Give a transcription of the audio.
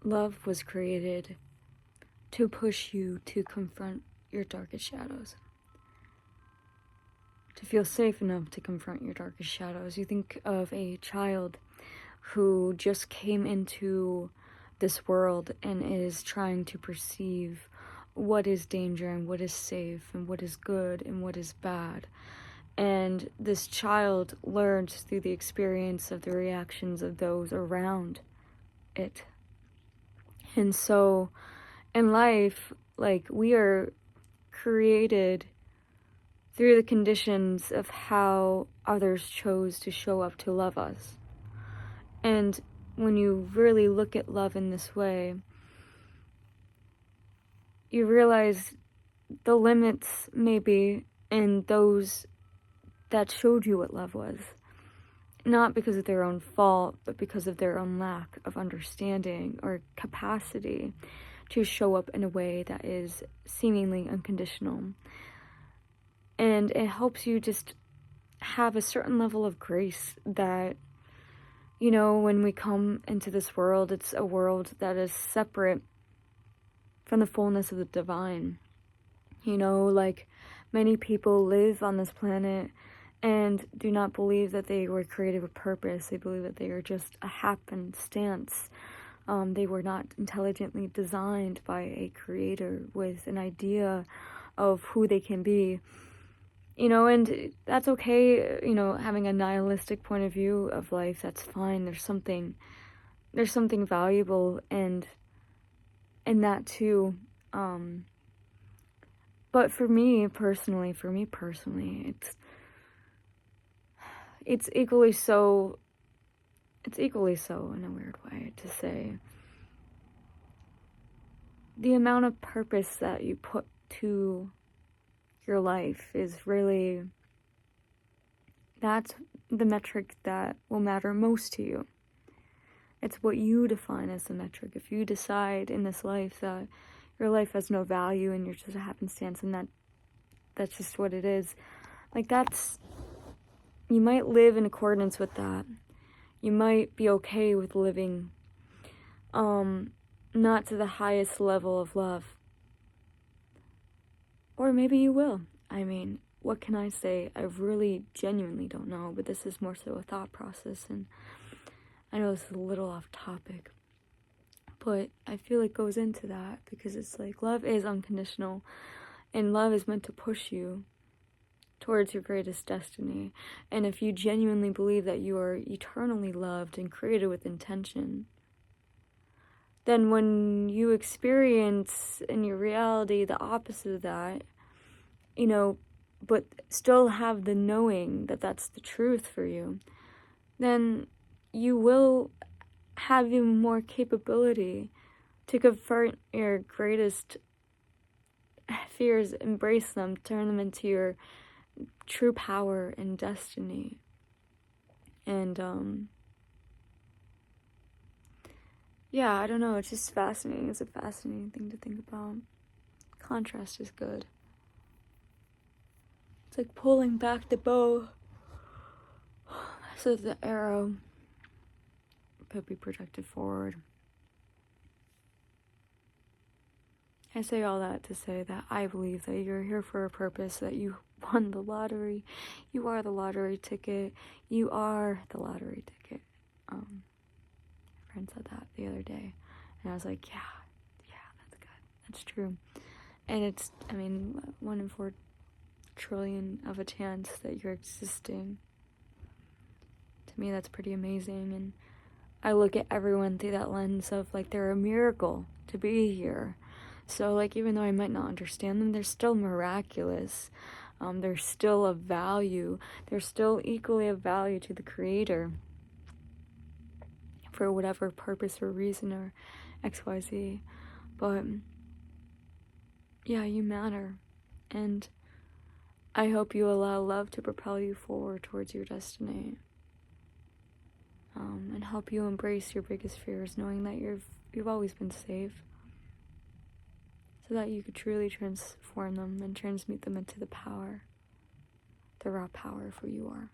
love was created to push you to confront your darkest shadows. To feel safe enough to confront your darkest shadows. You think of a child who just came into this world and is trying to perceive what is danger and what is safe and what is good and what is bad. And this child learns through the experience of the reactions of those around it. And so in life, like, we are created through the conditions of how others chose to show up to love us. And when you really look at love in this way, you realize the limits maybe in those that showed you what love was. Not because of their own fault, but because of their own lack of understanding or capacity to show up in a way that is seemingly unconditional. And it helps you just have a certain level of grace that, you know, when we come into this world, it's a world that is separate from the fullness of the divine. You know, like, many people live on this planet and do not believe that they were created with purpose. They believe that they are just a happenstance. They were not intelligently designed by a creator with an idea of who they can be. You know, and that's okay, you know, having a nihilistic point of view of life, that's fine. There's something valuable and in that too. But for me personally, it's equally so in a weird way to say. The amount of purpose that you put to your life is really, that's the metric that will matter most to you. It's what you define as the metric. If you decide in this life that your life has no value and you're just a happenstance and that's just what it is, like, you might live in accordance with that. You might be okay with living not to the highest level of love. Or maybe you will. I mean, what can I say? I really genuinely don't know, but this is more so a thought process, and I know this is a little off topic, but I feel it goes into that because it's like, love is unconditional, and love is meant to push you towards your greatest destiny. And if you genuinely believe that you are eternally loved and created with intention, then when you experience in your reality the opposite of that, you know, but still have the knowing that that's the truth for you, then you will have even more capability to confront your greatest fears, embrace them, turn them into your true power and destiny. And yeah, I don't know, it's just fascinating. It's a fascinating thing to think about. Contrast is good. It's like pulling back the bow so the arrow could be projected forward. I say all that to say that I believe that you're here for a purpose, that you won the lottery. You are the lottery ticket. You are the lottery ticket. My friend said that the other day, and I was like, yeah, that's good. That's true. And it's, I mean, 1 in 4 trillion of a chance that you're existing. To me, that's pretty amazing. And I look at everyone through that lens of, like, they're a miracle to be here. So, like, even though I might not understand them, they're still miraculous. They're still of value. They're still equally of value to the Creator for whatever purpose or reason or XYZ. But yeah, you matter. And I hope you allow love to propel you forward towards your destiny. And help you embrace your biggest fears, knowing that you've always been safe, so that you could truly transform them and transmute them into the power, the raw power of who you are.